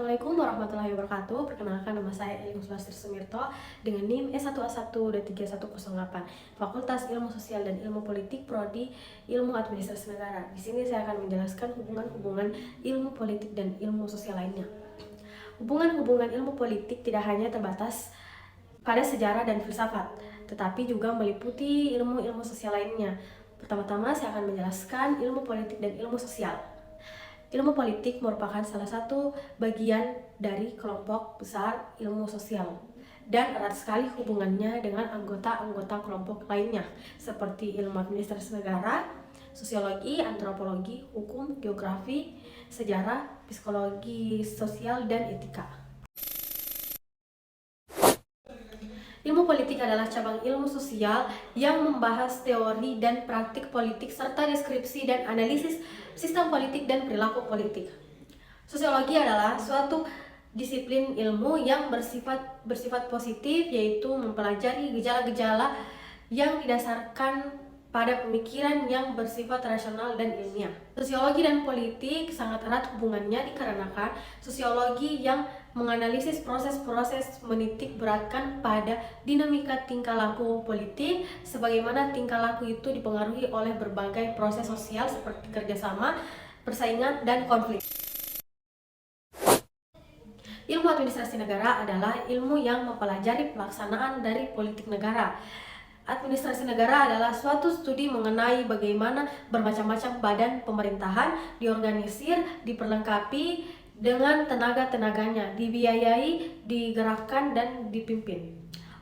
Assalamualaikum warahmatullahi wabarakatuh. Perkenalkan, nama saya Eli Sulastri Sumirto dengan NIM S11A23108, Fakultas Ilmu Sosial dan Ilmu Politik, Prodi Ilmu Administrasi Negara. Di sini saya akan menjelaskan hubungan-hubungan ilmu politik dan ilmu sosial lainnya. Hubungan-hubungan ilmu politik tidak hanya terbatas pada sejarah dan filsafat, tetapi juga meliputi ilmu-ilmu sosial lainnya. Pertama-tama saya akan menjelaskan ilmu politik dan ilmu sosial. Ilmu politik merupakan salah satu bagian dari kelompok besar ilmu sosial dan erat sekali hubungannya dengan anggota-anggota kelompok lainnya seperti ilmu administrasi negara, sosiologi, antropologi, hukum, geografi, sejarah, psikologi sosial, dan etika. Ilmu politik adalah cabang ilmu sosial yang membahas teori dan praktik politik serta deskripsi dan analisis sistem politik dan perilaku politik. Sosiologi adalah suatu disiplin ilmu yang bersifat positif, yaitu mempelajari gejala-gejala yang didasarkan pada pemikiran yang bersifat rasional dan ilmiah. Sosiologi dan politik sangat erat hubungannya dikarenakan sosiologi yang menganalisis proses-proses menitik beratkan pada dinamika tingkah laku politik, sebagaimana tingkah laku itu dipengaruhi oleh berbagai proses sosial seperti kerjasama, persaingan, dan konflik. Ilmu administrasi negara adalah ilmu yang mempelajari pelaksanaan dari politik negara. Administrasi negara adalah suatu studi mengenai bagaimana bermacam-macam badan pemerintahan diorganisir, diperlengkapi dengan tenaga-tenaganya, dibiayai, digerakkan, dan dipimpin.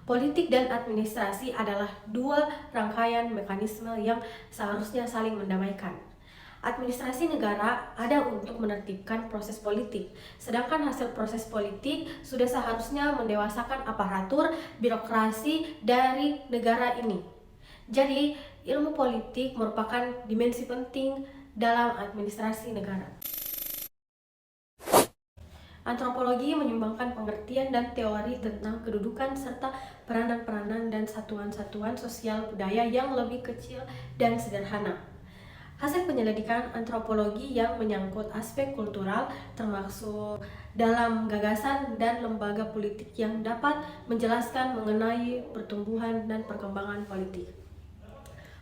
Politik dan administrasi adalah dua rangkaian mekanisme yang seharusnya saling mendamaikan. Administrasi negara ada untuk menertibkan proses politik, sedangkan hasil proses politik sudah seharusnya mendewasakan aparatur birokrasi dari negara ini. Jadi, ilmu politik merupakan dimensi penting dalam administrasi negara. Antropologi menyumbangkan pengertian dan teori tentang kedudukan serta peranan-peranan dan satuan-satuan sosial budaya yang lebih kecil dan sederhana. Hasil penyelidikan antropologi yang menyangkut aspek kultural termasuk dalam gagasan dan lembaga politik yang dapat menjelaskan mengenai pertumbuhan dan perkembangan politik.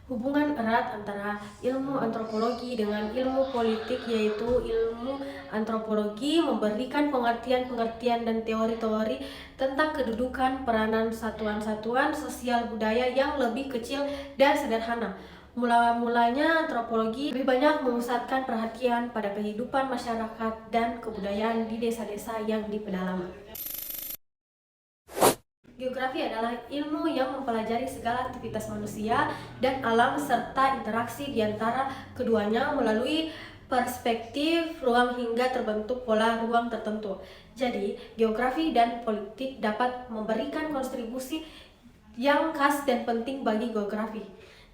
Hubungan erat antara ilmu antropologi dengan ilmu politik, yaitu ilmu antropologi memberikan pengertian-pengertian dan teori-teori tentang kedudukan peranan satuan-satuan sosial budaya yang lebih kecil dan sederhana. Mulanya antropologi lebih banyak memusatkan perhatian pada kehidupan masyarakat dan kebudayaan di desa-desa yang di pedalaman. Geografi adalah ilmu yang mempelajari segala aktivitas manusia dan alam serta interaksi di antara keduanya melalui perspektif ruang hingga terbentuk pola ruang tertentu. Jadi, geografi dan politik dapat memberikan kontribusi yang khas dan penting bagi geografi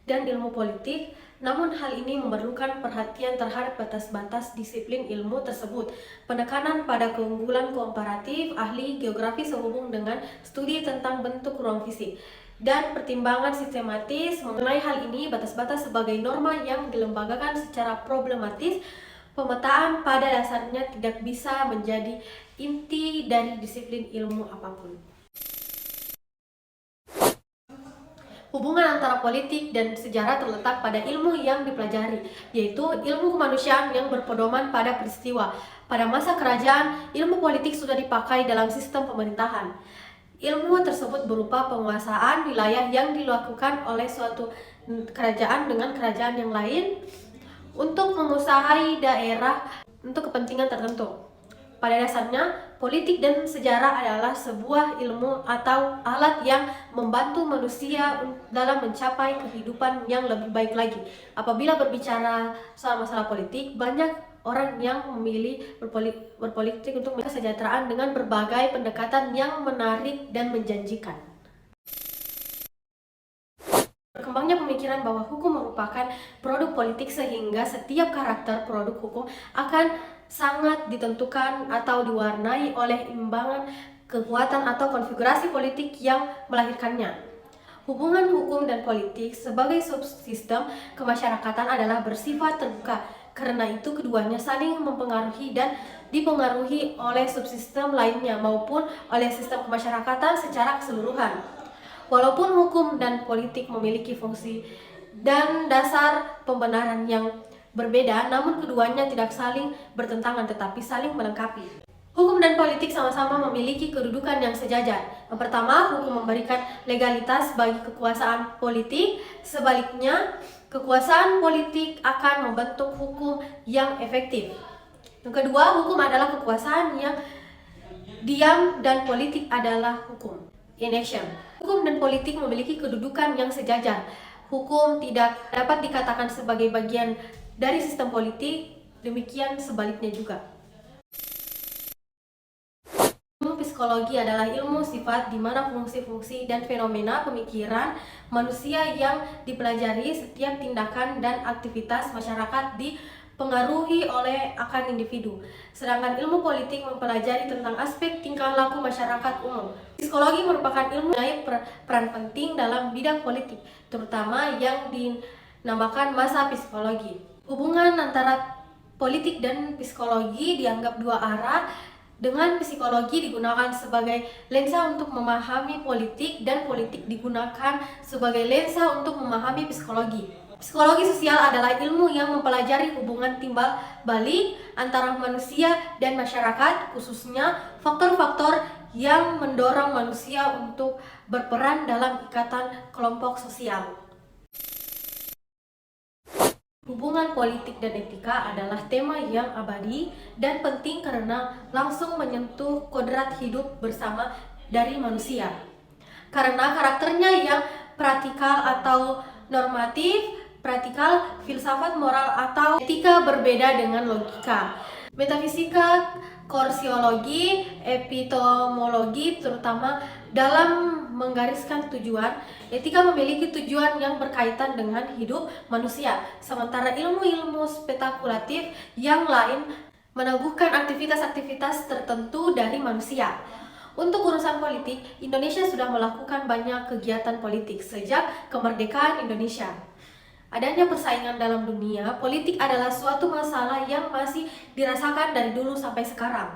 dan ilmu politik, namun hal ini memerlukan perhatian terhadap batas-batas disiplin ilmu tersebut. Penekanan pada keunggulan komparatif ahli geografi sehubung dengan studi tentang bentuk ruang fisik dan pertimbangan sistematis mengenai hal ini. Batas-batas sebagai norma yang dilembagakan secara problematis, pemetaan pada dasarnya tidak bisa menjadi inti dari disiplin ilmu apapun. Hubungan antara politik dan sejarah terletak pada ilmu yang dipelajari, yaitu ilmu kemanusiaan yang berpedoman pada peristiwa. Pada masa kerajaan, ilmu politik sudah dipakai dalam sistem pemerintahan. Ilmu tersebut berupa penguasaan wilayah yang dilakukan oleh suatu kerajaan dengan kerajaan yang lain untuk menguasai daerah untuk kepentingan tertentu. Pada dasarnya, politik dan sejarah adalah sebuah ilmu atau alat yang membantu manusia dalam mencapai kehidupan yang lebih baik lagi. Apabila berbicara soal masalah politik, banyak orang yang memilih berpolitik untuk kesejahteraan dengan berbagai pendekatan yang menarik dan menjanjikan. Berkembangnya pemikiran bahwa hukum merupakan produk politik, sehingga setiap karakter produk hukum akan sangat ditentukan atau diwarnai oleh imbangan kekuatan atau konfigurasi politik yang melahirkannya. Hubungan hukum dan politik sebagai subsistem kemasyarakatan adalah bersifat terbuka. Karena itu keduanya saling mempengaruhi dan dipengaruhi oleh subsistem lainnya maupun oleh sistem kemasyarakatan secara keseluruhan. Walaupun hukum dan politik memiliki fungsi dan dasar pembenaran yang berbeda, namun keduanya tidak saling bertentangan tetapi saling melengkapi. Hukum dan politik sama-sama memiliki kedudukan yang sejajar. Yang pertama, hukum memberikan legalitas bagi kekuasaan politik. Sebaliknya, kekuasaan politik akan membentuk hukum yang efektif. Yang kedua, hukum adalah kekuasaan yang diam dan politik adalah hukum. Inaction. Hukum dan politik memiliki kedudukan yang sejajar. Hukum tidak dapat dikatakan sebagai bagian dari sistem politik, demikian sebaliknya juga. Psikologi adalah ilmu sifat di mana fungsi-fungsi dan fenomena pemikiran manusia yang dipelajari. Setiap tindakan dan aktivitas masyarakat dipengaruhi oleh akan individu. Sedangkan ilmu politik mempelajari tentang aspek tingkah laku masyarakat umum. Psikologi merupakan ilmu yang peran penting dalam bidang politik, terutama yang dinamakan masa psikologi. Hubungan antara politik dan psikologi dianggap dua arah. Dengan psikologi digunakan sebagai lensa untuk memahami politik dan politik digunakan sebagai lensa untuk memahami psikologi. Psikologi sosial adalah ilmu yang mempelajari hubungan timbal balik antara manusia dan masyarakat, khususnya faktor-faktor yang mendorong manusia untuk berperan dalam ikatan kelompok sosial. Hubungan politik dan etika adalah tema yang abadi dan penting karena langsung menyentuh kodrat hidup bersama dari manusia. Karena karakternya yang praktikal atau normatif, praktikal, filsafat moral atau etika berbeda dengan logika. Metafisika, kursiologi, epistemologi terutama dalam menggariskan tujuan. Etika memiliki tujuan yang berkaitan dengan hidup manusia, sementara ilmu-ilmu spekulatif yang lain meneguhkan aktivitas-aktivitas tertentu dari manusia. Untuk urusan politik, Indonesia sudah melakukan banyak kegiatan politik sejak kemerdekaan Indonesia. Adanya persaingan dalam dunia politik adalah suatu masalah yang masih dirasakan dari dulu sampai sekarang.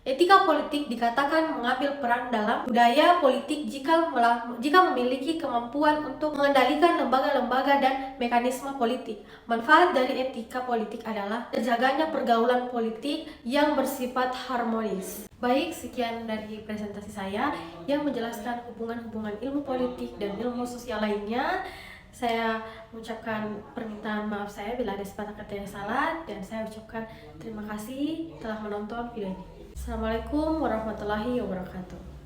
Etika politik dikatakan mengambil peran dalam budaya politik jika memiliki kemampuan untuk mengendalikan lembaga-lembaga dan mekanisme politik. Manfaat dari etika politik adalah terjaganya pergaulan politik yang bersifat harmonis. Baik, sekian dari presentasi saya yang menjelaskan hubungan-hubungan ilmu politik dan ilmu sosial lainnya. Saya mengucapkan permintaan maaf saya bila ada sepatah kata yang salah, dan saya ucapkan terima kasih telah menonton video ini. Assalamualaikum warahmatullahi wabarakatuh.